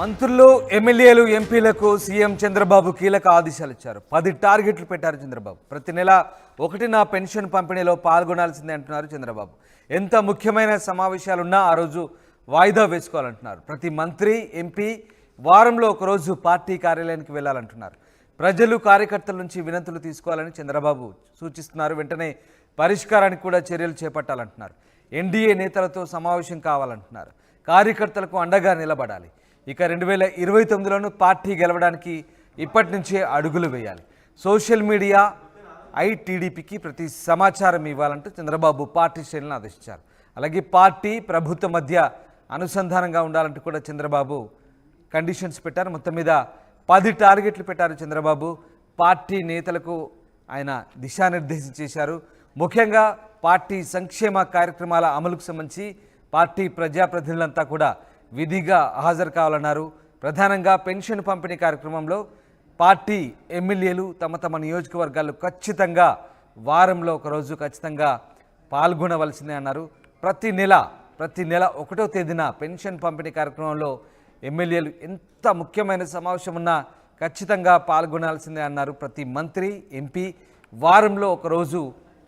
మంత్రులు ఎమ్మెల్యేలు ఎంపీలకు సీఎం చంద్రబాబు కీలక ఆదేశాలు ఇచ్చారు. 10 టార్గెట్లు పెట్టారు చంద్రబాబు. ప్రతి నెల 1న పెన్షన్ పంపిణీలో పాల్గొనాల్సిందే అంటున్నారు చంద్రబాబు. ఎంత ముఖ్యమైన సమావేశాలున్నా ఆ రోజు వాయిదా వేసుకోవాలంటున్నారు. ప్రతి మంత్రి ఎంపీ వారంలో ఒకరోజు పార్టీ కార్యాలయానికి వెళ్లాలంటున్నారు. ప్రజలు కార్యకర్తల నుంచి వినతులు తీసుకోవాలని చంద్రబాబు సూచిస్తున్నారు. వెంటనే పరిష్కారానికి కూడా చర్యలు చేపట్టాలంటున్నారు. ఎన్డీఏ నేతలతో సమావేశం కావాలంటున్నారు. కార్యకర్తలకు అండగా నిలబడాలి. ఇక 2029లోనూ పార్టీ గెలవడానికి ఇప్పటి నుంచే అడుగులు వేయాలి. సోషల్ మీడియా ఐటీడీపీకి ప్రతి సమాచారం ఇవ్వాలంటూ చంద్రబాబు పార్టీ శ్రేణులను ఆదేశించారు. అలాగే పార్టీ ప్రభుత్వం మధ్య అనుసంధానంగా ఉండాలంటూ కూడా చంద్రబాబు కండిషన్స్ పెట్టారు. మొత్తం మీద 10 టార్గెట్లు పెట్టారు చంద్రబాబు. పార్టీ నేతలకు ఆయన దిశానిర్దేశం చేశారు. ముఖ్యంగా పార్టీ సంక్షేమ కార్యక్రమాల అమలుకు సంబంధించి పార్టీ ప్రజాప్రతినిధులంతా కూడా విధిగా హాజరు కావాలన్నారు. ప్రధానంగా పెన్షన్ పంపిణీ కార్యక్రమంలో పార్టీ ఎమ్మెల్యేలు తమ తమ నియోజకవర్గాల్లో ఖచ్చితంగా వారంలో ఒకరోజు ఖచ్చితంగా పాల్గొనవలసిందే అన్నారు. ప్రతి నెల 1వ తేదీన పెన్షన్ పంపిణీ కార్యక్రమంలో ఎమ్మెల్యేలు ఎంత ముఖ్యమైన సమావేశం ఉన్నా ఖచ్చితంగా పాల్గొనాల్సిందే అన్నారు. ప్రతి మంత్రి ఎంపీ వారంలో ఒకరోజు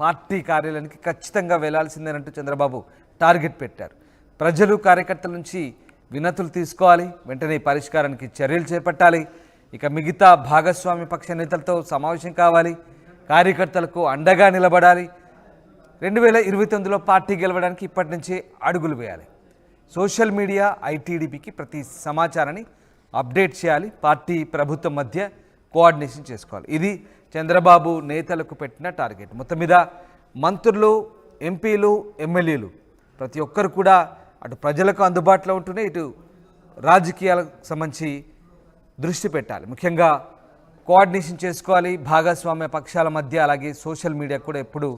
పార్టీ కార్యాలయానికి ఖచ్చితంగా వెళ్లాల్సిందేనంటూ చంద్రబాబు టార్గెట్ పెట్టారు. ప్రజలు కార్యకర్తల నుంచి వినతులు తీసుకోవాలి. వెంటనే పరిష్కారానికి చర్యలు చేపట్టాలి. ఇక మిగతా భాగస్వామ్య పక్ష నేతలతో సమావేశం కావాలి. కార్యకర్తలకు అండగా నిలబడాలి. 2029లో పార్టీ గెలవడానికి ఇప్పటి నుంచే అడుగులు వేయాలి. సోషల్ మీడియా ఐటీడీపీకి ప్రతి సమాచారాన్ని అప్డేట్ చేయాలి. పార్టీ ప్రభుత్వం మధ్య కోఆర్డినేషన్ చేసుకోవాలి. ఇది చంద్రబాబు నేతలకు పెట్టిన టార్గెట్. మొత్తం మీద మంత్రులు ఎంపీలు ఎమ్మెల్యేలు ప్రతి ఒక్కరు కూడా అటు ప్రజలకు అందుబాటులో ఉంటూనే ఇటు రాజకీయాలకు సంబంధించి దృష్టి పెట్టాలి. ముఖ్యంగా కోఆర్డినేషన్ చేసుకోవాలి భాగస్వామ్య పక్షాల మధ్య. అలాగే సోషల్ మీడియా కూడా ఎప్పుడు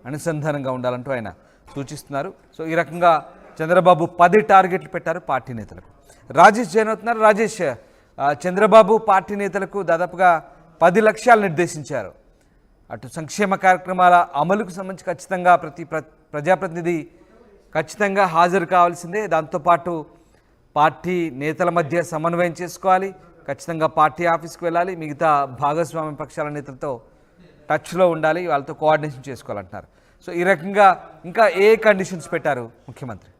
అనుసంధానంగా ఉండాలంటూ ఆయన సూచిస్తున్నారు. సో ఈ రకంగా చంద్రబాబు 10 టార్గెట్లు పెట్టారు పార్టీ నేతలకు. రాజేష్ జైన్ అవుతున్నారు. రాజేష్, చంద్రబాబు పార్టీ నేతలకు దాదాపుగా 10 లక్ష్యాలు నిర్దేశించారు. అటు సంక్షేమ కార్యక్రమాల అమలుకు సంబంధించి ఖచ్చితంగా ప్రతి ప్రజాప్రతినిధి ఖచ్చితంగా హాజరు కావాల్సిందే. దాంతోపాటు పార్టీ నేతల మధ్య సమన్వయం చేసుకోవాలి. ఖచ్చితంగా పార్టీ ఆఫీస్కి వెళ్ళాలి. మిగతా భాగస్వామ్య పక్షాల నేతలతో టచ్లో ఉండాలి. వాళ్ళతో కోఆర్డినేషన్ చేసుకోవాలంటున్నారు. సో ఈ రకంగా ఇంకా ఏ కండిషన్స్ పెట్టారు ముఖ్యమంత్రి?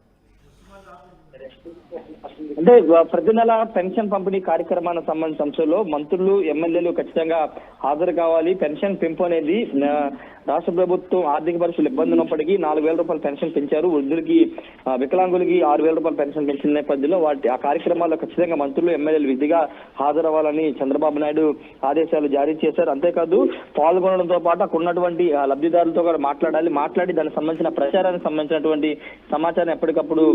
అంటే ప్రతి నెల పెన్షన్ పంపిణీ కార్యక్రమానికి సంబంధించిన అంశంలో మంత్రులు ఎమ్మెల్యేలు ఖచ్చితంగా హాజరు కావాలి. పెన్షన్ పెంపు అనేది రాష్ట్ర ప్రభుత్వం ఆర్థిక పరిస్థితులు ఇబ్బంది ఉన్నప్పటికీ 4,000 రూపాయలు పెన్షన్ పెంచారు. వృద్ధులకి వికలాంగులకి 6,000 రూపాయలు పెన్షన్ పెంచిన నేపథ్యంలో ఆ కార్యక్రమాల్లో ఖచ్చితంగా మంత్రులు ఎమ్మెల్యేలు విధిగా హాజరవ్వాలని చంద్రబాబు నాయుడు ఆదేశాలు జారీ చేశారు. అంతేకాదు పాల్గొనడంతో పాటు అక్కడ ఉన్నటువంటి లబ్ధిదారులతో కూడా మాట్లాడి దానికి సంబంధించిన ప్రచారానికి సంబంధించినటువంటి సమాచారం ఎప్పటికప్పుడు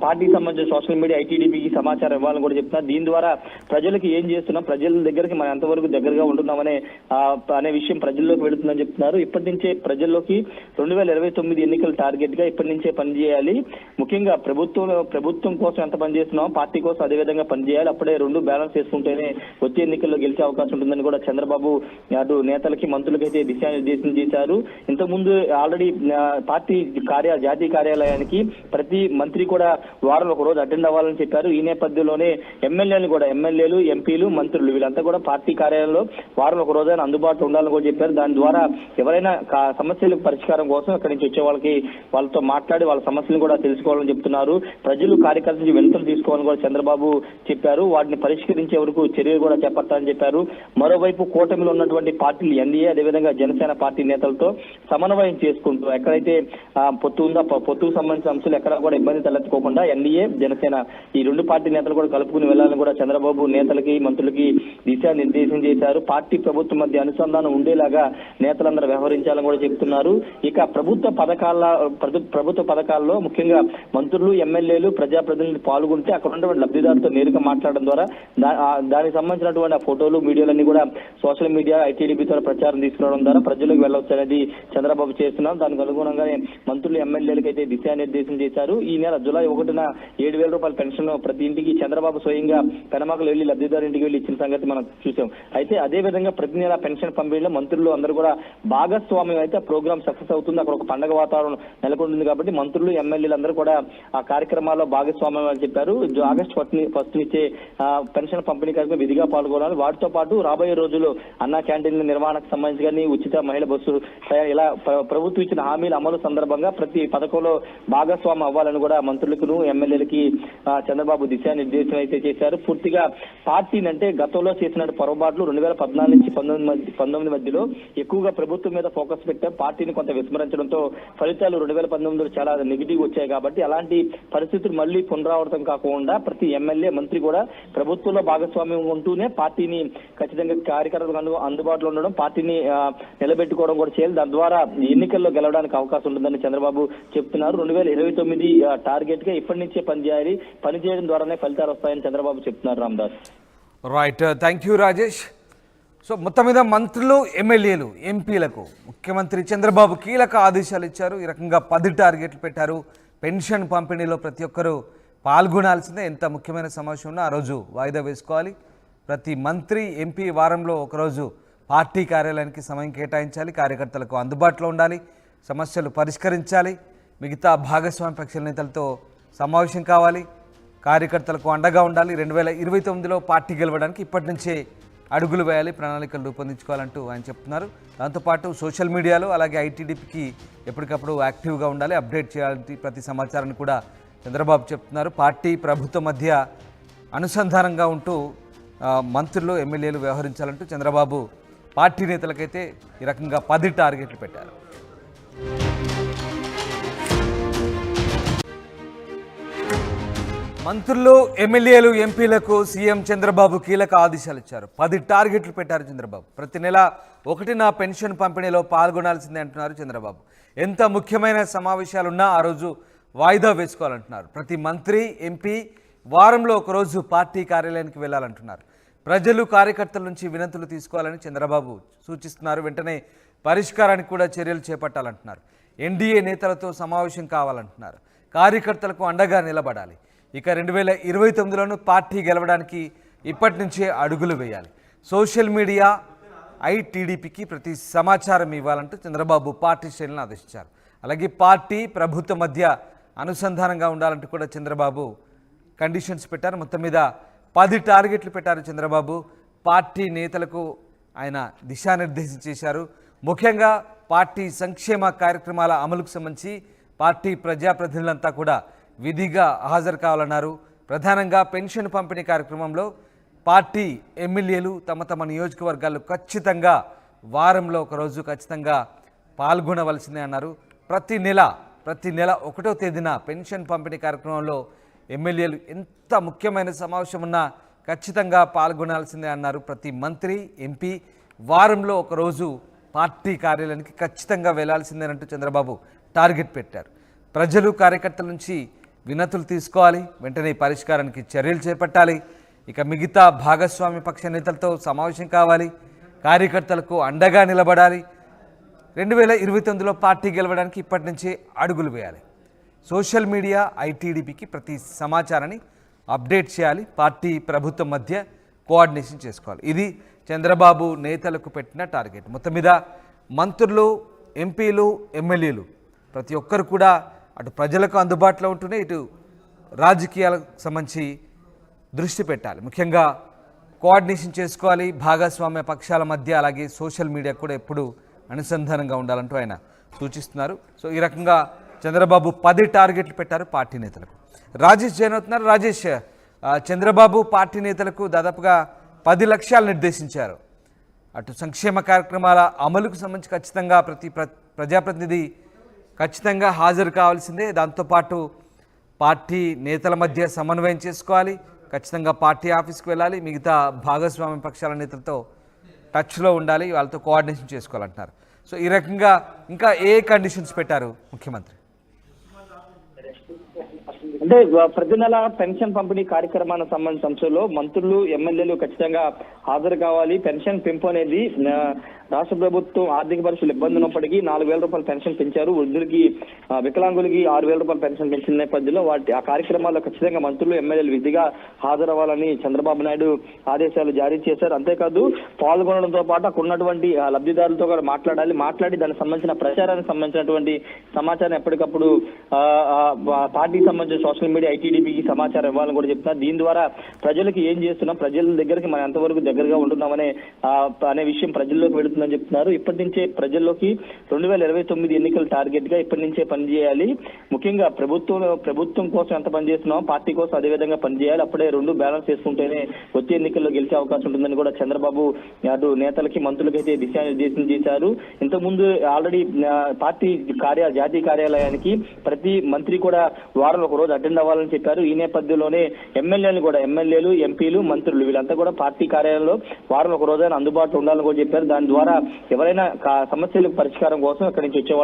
పార్టీకి సంబంధించిన సోషల్ మీడియా ఐటీడీపీకి సమాచారం ఇవ్వాలని కూడా చెప్తున్నారు. దీని ద్వారా ప్రజలకు ఏం చేస్తున్నాం, ప్రజల దగ్గరికి మనం ఎంతవరకు దగ్గరగా ఉంటున్నామనే విషయం ప్రజల్లోకి వెళుతుందని చెప్తున్నారు. ఇప్పటి నుంచే ప్రజల్లోకి 2029 ఎన్నికల టార్గెట్ గా ఇప్పటి నుంచే పనిచేయాలి. ముఖ్యంగా ప్రభుత్వం కోసం ఎంత పనిచేస్తున్నామో పార్టీ కోసం అదే విధంగా పనిచేయాలి. అప్పుడే రెండు బ్యాలెన్స్ చేసుకుంటేనే వచ్చే ఎన్నికల్లో గెలిచే అవకాశం ఉంటుందని కూడా చంద్రబాబు అటు నేతలకి మంత్రులకైతే దిశానిర్దేశం చేశారు. ఇంతకుముందు ఆల్రెడీ పార్టీ జాతీయ కార్యాలయానికి ప్రతి మంత్రి కూడా వారంలో ఒక రోజు అటెండ్ అవ్వాలని చెప్పారు. ఈ నేపథ్యంలోనే ఎమ్మెల్యేలు ఎంపీలు మంత్రులు వీళ్ళంతా కూడా పార్టీ కార్యాలయంలో వారంలో ఒక రోజైనా అందుబాటులో ఉండాలని కూడా చెప్పారు. దాని ద్వారా ఎవరైనా సమస్యలకు పరిష్కారం కోసం అక్కడి నుంచి వచ్చే వాళ్ళతో మాట్లాడి వాళ్ళ సమస్యలను కూడా తెలుసుకోవాలని చెప్తున్నారు. ప్రజలు కార్యకర్తల నుంచి వినతులు తీసుకోవాలని కూడా చంద్రబాబు చెప్పారు. వాటిని పరిష్కరించే వరకు చర్యలు కూడా చేపట్టాలని చెప్పారు. మరోవైపు కూటమిలో ఉన్నటువంటి పార్టీలు ఎన్డీఏ అదేవిధంగా జనసేన పార్టీ నేతలతో సమన్వయం చేసుకుంటూ ఎక్కడైతే పొత్తు ఉందో పొత్తుకు సంబంధించిన అంశాలు ఎక్కడా కూడా ఇబ్బంది తలెత్తుకోకుండా ఎన్డీఏ జనసేన ఈ రెండు పార్టీ నేతలు కూడా కలుపుకుని వెళ్లాలని కూడా చంద్రబాబు నేతలకి మంత్రులకి దిశానిర్దేశం చేశారు. పార్టీ ప్రభుత్వం మధ్య అనుసంధానం ఉండేలాగా నేతలందరూ వ్యవహరించాలని కూడా చెప్తున్నారు. ఇక ప్రభుత్వ పథకాల్లో ముఖ్యంగా మంత్రులు ఎమ్మెల్యేలు ప్రజాప్రతినిధులు పాల్గొంటే అక్కడ ఉన్నటువంటి లబ్ధిదారులతో నేరుగా మాట్లాడడం ద్వారా దానికి సంబంధించినటువంటి ఫోటోలు వీడియోలన్నీ కూడా సోషల్ మీడియా ఐటీడీపీ ద్వారా ప్రచారం తీసుకురావడం ద్వారా ప్రజలకు వెళ్ళవచ్చు అనేది చంద్రబాబు చేస్తున్నారు. దానికి అనుగుణంగానే మంత్రులు ఎమ్మెల్యేలకు అయితే దిశానిర్దేశం చేశారు. ఈ నెల జూలై 1న 4,000 రూపాయల పెన్షన్ ప్రతి ఇంటికి చంద్రబాబు స్వయంగా పెనమాకలు వెళ్లి లబ్ధిదారు ఇంటికి వెళ్లి ఇచ్చిన సంగతి మనం చూసాం. అయితే అదే విధంగా ప్రతి నెల పెన్షన్ పంపిణీలో మంత్రులు అందరూ కూడా భాగస్వామ్యం అయితే ప్రోగ్రామ్ సక్సెస్ అవుతుంది. అక్కడ ఒక పండుగ వాతావరణం నెలకొంటుంది కాబట్టి మంత్రులు ఎమ్మెల్యేలు అందరూ కూడా ఆ కార్యక్రమాల్లో భాగస్వామ్యం అని చెప్పారు. ఆగస్టు 1 నుంచే పెన్షన్ పంపిణీ కార్యక్రమం విధిగా పాల్గొనాలి. వాటితో పాటు రాబోయే రోజుల్లో అన్నా క్యాంటీన్ల నిర్వహణకు సంబంధించి కానీ ఉచిత మహిళ బస్సు ఇలా ప్రభుత్వం ఇచ్చిన హామీల అమలు సందర్భంగా ప్రతి పథకంలో భాగస్వామ్యం అవ్వాలని కూడా మంత్రులకు ఎమ్మెల్యేలకి చంద్రబాబు దిశానిర్దేశం అయితే చేశారు. పూర్తిగా పార్టీని అంటే గతంలో చేసిన పొరపాట్లు 2014 నుంచి 19 మధ్యలో ఎక్కువగా ప్రభుత్వం మీద ఫోకస్ పెట్టారు. పార్టీని కొంత విస్మరించడంతో ఫలితాలు 2019లో చాలా నెగిటివ్ వచ్చాయి. కాబట్టి అలాంటి పరిస్థితులు మళ్ళీ పునరావృతం కాకుండా ప్రతి ఎమ్మెల్యే మంత్రి కూడా ప్రభుత్వంలో భాగస్వామ్యం ఉంటూనే పార్టీని ఖచ్చితంగా కార్యకర్తలకు అందుబాటులో ఉండడం, పార్టీని నిలబెట్టుకోవడం కూడా చేయాలి. దాని ద్వారా ఎన్నికల్లో గెలవడానికి అవకాశం ఉంటుందని చంద్రబాబు చెప్తున్నారు. 2029 టార్గెట్ గా ఇప్పటి నుంచే పనిచేయాలి, పనిచేయడం ద్వారానే ఫలితాలు వస్తాయని చంద్రబాబు చెప్తున్నారు. Ramadas. Right, thank you Rajesh. So మొత్తం మీద మంత్రులు, ఎమ్మెల్యేలు, ఎంపీలకు ముఖ్యమంత్రి చంద్రబాబు కీలక ఆదేశాలు ఇచ్చారు. ఈ రకంగా 10 టార్గెట్లు పెట్టారు. పెన్షన్ పంపిణీలో ప్రతి ఒక్కరూ పాల్గొనాల్సిందే. ఎంత ముఖ్యమైన సమావేశం ఉన్నా ఆ రోజు వాయిదా వేసుకోవాలి. ప్రతి మంత్రి, ఎంపీ వారంలో ఒకరోజు పార్టీ కార్యాలయానికి సమయం కేటాయించాలి. కార్యకర్తలకు అందుబాటులో ఉండాలి, సమస్యలు పరిష్కరించాలి. మిగతా భాగస్వామ్య పక్షాల నేతలతో సమావేశం కావాలి, కార్యకర్తలకు అండగా ఉండాలి. 2029లో పార్టీ గెలవడానికి ఇప్పటి నుంచే అడుగులు వేయాలి, ప్రణాళికలు రూపొందించుకోవాలంటూ ఆయన చెప్తున్నారు. దాంతోపాటు సోషల్ మీడియాలో అలాగే ఐటీడీపీకి ఎప్పటికప్పుడు యాక్టివ్గా ఉండాలి, అప్డేట్ చేయాలి ప్రతి సమాచారాన్ని కూడా చంద్రబాబు చెప్తున్నారు. పార్టీ ప్రభుత్వం మధ్య అనుసంధానంగా ఉంటూ మంత్రులు, ఎమ్మెల్యేలు వ్యవహరించాలంటూ చంద్రబాబు పార్టీ నేతలకైతే ఈ రకంగా 10 టార్గెట్లు పెట్టారు. మంత్రులు, ఎమ్మెల్యేలు, ఎంపీలకు సీఎం చంద్రబాబు కీలక ఆదేశాలు ఇచ్చారు. 10 టార్గెట్లు పెట్టారు చంద్రబాబు. ప్రతి నెల 1న పెన్షన్ పంపిణీలో పాల్గొనాల్సిందే అంటున్నారు చంద్రబాబు. ఎంత ముఖ్యమైన సమావేశాలున్నా ఆ రోజు వాయిదా వేసుకోవాలంటున్నారు. ప్రతి మంత్రి, ఎంపీ వారంలో ఒకరోజు పార్టీ కార్యాలయానికి వెళ్లాలంటున్నారు. ప్రజలు, కార్యకర్తల నుంచి వినతులు తీసుకోవాలని చంద్రబాబు సూచిస్తున్నారు. వెంటనే పరిష్కారానికి కూడా చర్యలు చేపట్టాలంటున్నారు. ఎన్డీఏ నేతలతో సమావేశం కావాలంటున్నారు. కార్యకర్తలకు అండగా నిలబడాలి. ఇక 2029లోనూ పార్టీ గెలవడానికి ఇప్పటి నుంచే అడుగులు వేయాలి. సోషల్ మీడియా, ఐటీడీపీకి ప్రతి సమాచారం ఇవ్వాలంటూ చంద్రబాబు పార్టీ శ్రేణులను ఆదేశించారు. అలాగే పార్టీ, ప్రభుత్వం మధ్య అనుసంధానంగా ఉండాలంటూ కూడా చంద్రబాబు కండిషన్స్ పెట్టారు. మొత్తం మీద 10 టార్గెట్లు పెట్టారు చంద్రబాబు. పార్టీ నేతలకు ఆయన దిశానిర్దేశం చేశారు. ముఖ్యంగా పార్టీ సంక్షేమ కార్యక్రమాల అమలుకు సంబంధించి పార్టీ ప్రజాప్రతినిధులంతా కూడా విధిగా హాజరు కావాలన్నారు. ప్రధానంగా పెన్షన్ పంపిణీ కార్యక్రమంలో పార్టీ ఎమ్మెల్యేలు తమ తమ నియోజకవర్గాల్లో ఖచ్చితంగా వారంలో ఒకరోజు ఖచ్చితంగా పాల్గొనవలసిందే అన్నారు. ప్రతి నెల 1వ తేదీన పెన్షన్ పంపిణీ కార్యక్రమంలో ఎమ్మెల్యేలు ఎంత ముఖ్యమైన సమావేశం ఉన్నా ఖచ్చితంగా పాల్గొనాల్సిందే అన్నారు. ప్రతి మంత్రి, ఎంపీ వారంలో ఒకరోజు పార్టీ కార్యాలయానికి ఖచ్చితంగా వెళ్లాల్సిందేనంటూ చంద్రబాబు టార్గెట్ పెట్టారు. ప్రజలు, కార్యకర్తల నుంచి వినతులు తీసుకోవాలి, వెంటనే పరిష్కారానికి చర్యలు చేపట్టాలి. ఇక మిగతా భాగస్వామ్య పక్ష నేతలతో సమావేశం కావాలి, కార్యకర్తలకు అండగా నిలబడాలి. 2029లో పార్టీ గెలవడానికి ఇప్పటి నుంచే అడుగులు వేయాలి. సోషల్ మీడియా, ఐటీడీపీకి ప్రతి సమాచారాన్ని అప్డేట్ చేయాలి. పార్టీ, ప్రభుత్వం మధ్య కోఆర్డినేషన్ చేసుకోవాలి. ఇది చంద్రబాబు నేతలకు పెట్టిన టార్గెట్. మొత్తం మీద మంత్రులు, ఎంపీలు, ఎమ్మెల్యేలు ప్రతి ఒక్కరు కూడా అటు ప్రజలకు అందుబాటులో ఉంటూనే ఇటు రాజకీయాలకు సంబంధించి దృష్టి పెట్టాలి. ముఖ్యంగా కోఆర్డినేషన్ చేసుకోవాలి భాగస్వామ్య పక్షాల మధ్య. అలాగే సోషల్ మీడియా కూడా ఎప్పుడు అనుసంధానంగా ఉండాలంటూ ఆయన సూచిస్తున్నారు. సో ఈ రకంగా చంద్రబాబు 10 టార్గెట్లు పెట్టారు పార్టీ నేతలకు. రాజేష్ జైన్ అవుతున్నారు. రాజేష్, చంద్రబాబు పార్టీ నేతలకు దాదాపుగా 10 లక్ష్యాలు నిర్దేశించారు. అటు సంక్షేమ కార్యక్రమాల అమలుకు సంబంధించి ఖచ్చితంగా ప్రతి ప్రజాప్రతినిధి ఖచ్చితంగా హాజరు కావాల్సిందే. దాంతోపాటు పార్టీ నేతల మధ్య సమన్వయం చేసుకోవాలి, ఖచ్చితంగా పార్టీ ఆఫీస్కి వెళ్ళాలి, మిగతా భాగస్వామ్య పక్షాల నేతలతో టచ్లో ఉండాలి, వాళ్ళతో కోఆర్డినేషన్ చేసుకోవాలంటున్నారు. సో ఈ రకంగా ఇంకా ఏ కండిషన్స్ పెట్టారు ముఖ్యమంత్రి? అంటే ప్రతి నెల పెన్షన్ పంపిణీ కార్యక్రమానికి సంబంధించిన అంశంలో మంత్రులు ఎమ్మెల్యేలు ఖచ్చితంగా హాజరు కావాలి. పెన్షన్ పెంపు అనేది రాష్ట్ర ప్రభుత్వం ఆర్థిక పరిస్థితులు ఇబ్బంది ఉన్నప్పటికీ 4,000 రూపాయలు పెన్షన్ పెంచారు. వృద్ధులకి వికలాంగులకి 6,000 రూపాయలు పెన్షన్ పెంచిన నేపథ్యంలో ఆ కార్యక్రమాల్లో ఖచ్చితంగా మంత్రులు ఎమ్మెల్యేలు విధిగా హాజరవ్వాలని చంద్రబాబు నాయుడు ఆదేశాలు జారీ చేశారు. అంతేకాదు పాల్గొనడంతో పాటు అక్కడ ఉన్నటువంటి లబ్ధిదారులతో కూడా మాట్లాడి దానికి సంబంధించిన ప్రచారానికి సంబంధించినటువంటి సమాచారం ఎప్పటికప్పుడు పార్టీకి సంబంధించిన సోషల్ మీడియా ఐటీడీపీకి సమాచారం ఇవ్వాలని కూడా చెప్తున్నారు. దీని ద్వారా ప్రజలకు ఏం చేస్తున్నాం, ప్రజల దగ్గరికి మనం ఎంతవరకు దగ్గరగా ఉంటున్నామనే అనే విషయం ప్రజల్లోకి వెళుతుందని చెప్తున్నారు. ఇప్పటి నుంచే ప్రజల్లోకి 2029 ఎన్నికల టార్గెట్ గా ఇప్పటి నుంచే పనిచేయాలి. ముఖ్యంగా ప్రభుత్వం కోసం ఎంత పనిచేస్తున్నామో పార్టీ కోసం అదే విధంగా పనిచేయాలి. అప్పుడే రెండు బ్యాలెన్స్ చేసుకుంటేనే వచ్చే ఎన్నికల్లో గెలిచే అవకాశం ఉంటుందని కూడా చంద్రబాబు అటు నేతలకి మంత్రులకి అయితే దిశానిర్దేశం చేశారు. ఇంతకుముందు ఆల్రెడీ పార్టీ జాతీయ కార్యాలయానికి ప్రతి మంత్రి కూడా వారంలో ఒక రోజు అటెండ్ అవ్వాలని చెప్పారు. ఈ నేపథ్యంలోనే ఎమ్మెల్యేలు ఎంపీలు మంత్రులు వీళ్ళంతా కూడా పార్టీ కార్యాలయంలో వారంలో ఒక రోజైనా అందుబాటులో ఉండాలని కూడా చెప్పారు. దాని ద్వారా ఎవరైనా సమస్యలకు పరిష్కారం కోసం ఇక్కడి నుంచి వచ్చే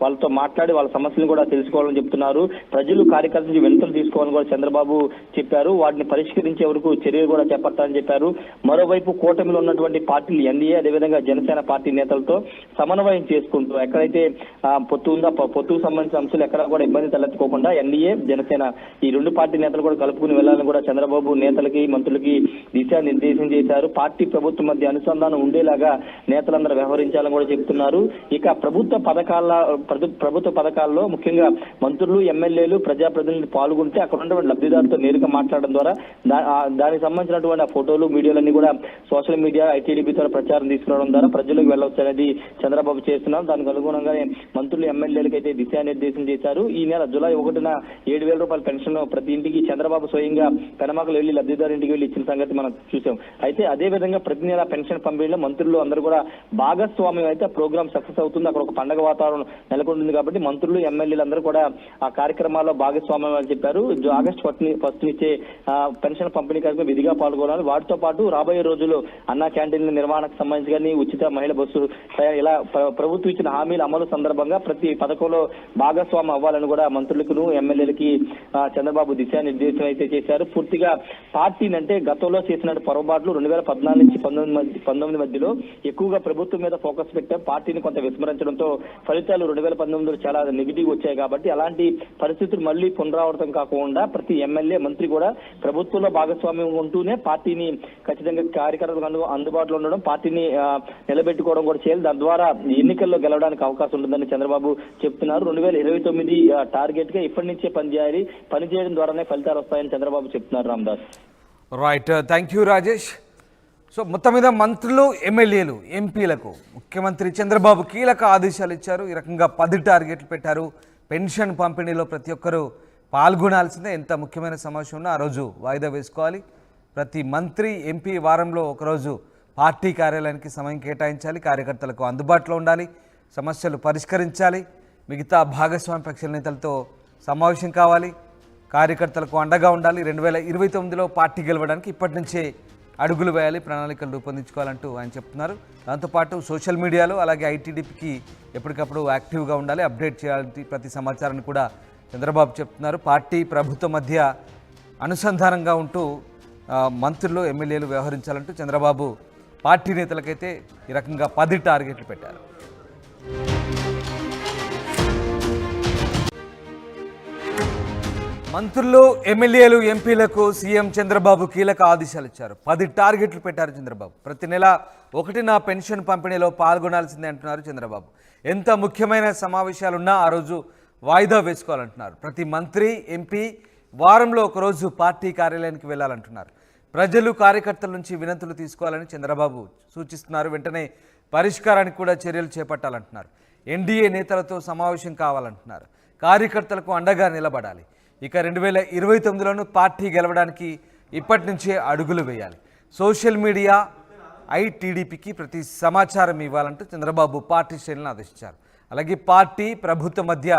వాళ్ళతో మాట్లాడి వాళ్ళ సమస్యలను కూడా తెలుసుకోవాలని చెప్తున్నారు. ప్రజలు కార్యకర్తల నుంచి వెంటనే తీసుకోవాలని కూడా చంద్రబాబు చెప్పారు. వాటిని పరిష్కరించే వరకు చర్యలు కూడా చేపట్టాలని చెప్పారు. మరోవైపు కూటమిలో ఉన్నటువంటి పార్టీలు ఎన్డీఏ అదేవిధంగా జనసేన పార్టీ నేతలతో సమన్వయం చేసుకుంటూ ఎక్కడైతే పొత్తు ఉందో పొత్తుకు సంబంధించిన అంశాలు ఎక్కడా కూడా ఇబ్బంది తలెత్తుకోకుండా ఎన్డీఏ జనసేన ఈ రెండు పార్టీ నేతలు కూడా కలుపుకుని వెళ్లాలని కూడా చంద్రబాబు నేతలకి మంత్రులకి దిశానిర్దేశం చేశారు. పార్టీ ప్రభుత్వం మధ్య అనుసంధానం ఉండేలాగా నేతలందరూ వ్యవహరించాలని కూడా చెప్తున్నారు. ఇక ప్రభుత్వ పథకాల్లో ముఖ్యంగా మంత్రులు ఎమ్మెల్యేలు ప్రజాప్రతినిధులు పాల్గొంటే అక్కడ ఉన్నటువంటి లబ్ధిదారులతో నేరుగా మాట్లాడడం ద్వారా దానికి సంబంధించినటువంటి ఆ ఫోటోలు వీడియోలన్నీ కూడా సోషల్ మీడియా ఐటీడీపీ ద్వారా ప్రచారం తీసుకురావడం ద్వారా ప్రజలకు వెళ్ళవచ్చు అనేది చంద్రబాబు చేస్తున్నారు. దానికి అనుగుణంగానే మంత్రులు ఎమ్మెల్యేలకు అయితే దిశానిర్దేశం చేశారు. ఈ నెల జూలై 1న 7,000 రూపాయల పెన్షన్ ప్రతి ఇంటికి చంద్రబాబు స్వయంగా పెనమాకలు వెళ్లి లబ్ధిదారు ఇంటికి వెళ్లి ఇచ్చిన సంగతి మనం చూసాం. అయితే అదే విధంగా ప్రతి నెల పెన్షన్ పంపిణీలో మంత్రులు అందరూ కూడా భాగస్వామ్యం అయితే ప్రోగ్రామ్ సక్సెస్ అవుతుంది. అక్కడ ఒక పండగ వాతావరణం నెలకొంటుంది కాబట్టి మంత్రులు ఎమ్మెల్యేలు అందరూ కూడా ఆ కార్యక్రమాల్లో భాగస్వామ్యం అని చెప్పారు. ఆగస్టు 1 నుంచే పెన్షన్ పంపిణీ కార్యక్రమం విధిగా పాల్గొనాలి. వాటితో పాటు రాబోయే రోజుల్లో అన్నా క్యాంటీన్ల నిర్వహణకు సంబంధించి కానీ ఉచిత మహిళ బస్సు ఇలా ప్రభుత్వం ఇచ్చిన హామీల అమలు సందర్భంగా ప్రతి పథకంలో భాగస్వామ్యం అవ్వాలని కూడా మంత్రులకు ఎమ్మెల్యేలకి చంద్రబాబు దిశానిర్దేశం అయితే చేశారు. పూర్తిగా పార్టీని అంటే గతంలో చేసిన పొరపాట్లు 2014 నుంచి 19 మధ్యలో ఎక్కువగా ప్రభుత్వం మీద ఫోకస్ పెట్టారు. పార్టీని కొంత విస్మరించడంతో ఫలితాలు 2019లో చాలా నెగిటివ్ వచ్చాయి. కాబట్టి అలాంటి పరిస్థితులు మళ్ళీ పునరావృతం కాకుండా ప్రతి ఎమ్మెల్యే మంత్రి కూడా ప్రభుత్వంలో భాగస్వామ్యం ఉంటూనే పార్టీని ఖచ్చితంగా కార్యకర్తలకు అందుబాటులో ఉండడం పార్టీని నిలబెట్టుకోవడం కూడా చేయాలి. దాని ద్వారా ఎన్నికల్లో గెలవడానికి అవకాశం ఉంటుందని చంద్రబాబు చెప్తున్నారు. 2029 టార్గెట్ గా ఇప్పటి నుంచే పనిచేయాలి. పనిచేయడం ద్వారానే ఫలితాలు వస్తాయని చంద్రబాబు చెప్తున్నారు. Ramadas. Right, thank you Rajesh. So మొత్తం మీద మంత్రులు ఎమ్మెల్యేలు ఎంపీలకు ముఖ్యమంత్రి చంద్రబాబు కీలక ఆదేశాలు ఇచ్చారు. ఈ రకంగా 10 టార్గెట్లు పెట్టారు. పెన్షన్ పంపిణీలో ప్రతి ఒక్కరూ పాల్గొనాల్సిందే. ఎంత ముఖ్యమైన సమావేశం ఉన్నా ఆ రోజు వాయిదా వేసుకోవాలి. ప్రతి మంత్రి ఎంపీ వారంలో ఒకరోజు పార్టీ కార్యాలయానికి సమయం కేటాయించాలి. కార్యకర్తలకు అందుబాటులో ఉండాలి. సమస్యలు పరిష్కరించాలి. మిగతా భాగస్వామ్య పక్షాల నేతలతో సమావేశం కావాలి. కార్యకర్తలకు అండగా ఉండాలి. 2029లో పార్టీ గెలవడానికి ఇప్పటి నుంచే అడుగులు వేయాలి, ప్రణాళికలు రూపొందించుకోవాలంటూ ఆయన చెప్తున్నారు. దాంతోపాటు సోషల్ మీడియాలో అలాగే ఐటీడీపీకి ఎప్పటికప్పుడు యాక్టివ్గా ఉండాలి, అప్డేట్ చేయాలి ప్రతి సమాచారాన్ని కూడా చంద్రబాబు చెప్తున్నారు. పార్టీ ప్రభుత్వం మధ్య అనుసంధానంగా ఉంటూ మంత్రులు ఎమ్మెల్యేలు వ్యవహరించాలంటూ చంద్రబాబు పార్టీ నేతలకైతే ఈ రకంగా 10 టార్గెట్లు పెట్టారు. మంత్రులు ఎమ్మెల్యేలు ఎంపీలకు సీఎం చంద్రబాబు కీలక ఆదేశాలు ఇచ్చారు. 10 టార్గెట్లు పెట్టారు చంద్రబాబు. ప్రతి నెల 1న పెన్షన్ పంపిణీలో పాల్గొనాల్సిందే అంటున్నారు చంద్రబాబు. ఎంత ముఖ్యమైన సమావేశాలున్నా ఆ రోజు వాయిదా వేసుకోవాలంటున్నారు. ప్రతి మంత్రి ఎంపీ వారంలో ఒకరోజు పార్టీ కార్యాలయానికి వెళ్ళాలంటున్నారు. ప్రజలు కార్యకర్తల నుంచి వినతులు తీసుకోవాలని చంద్రబాబు సూచిస్తున్నారు. వెంటనే పరిష్కారానికి కూడా చర్యలు చేపట్టాలంటున్నారు. ఎన్డీఏ నేతలతో సమావేశం కావాలంటున్నారు. కార్యకర్తలకు అండగా నిలబడాలి. ఇక 2029లోనూ పార్టీ గెలవడానికి ఇప్పటి నుంచే అడుగులు వేయాలి. సోషల్ మీడియా ఐటీడీపీకి ప్రతి సమాచారం ఇవ్వాలంటూ చంద్రబాబు పార్టీ శ్రేణులను ఆదేశించారు. అలాగే పార్టీ ప్రభుత్వం మధ్య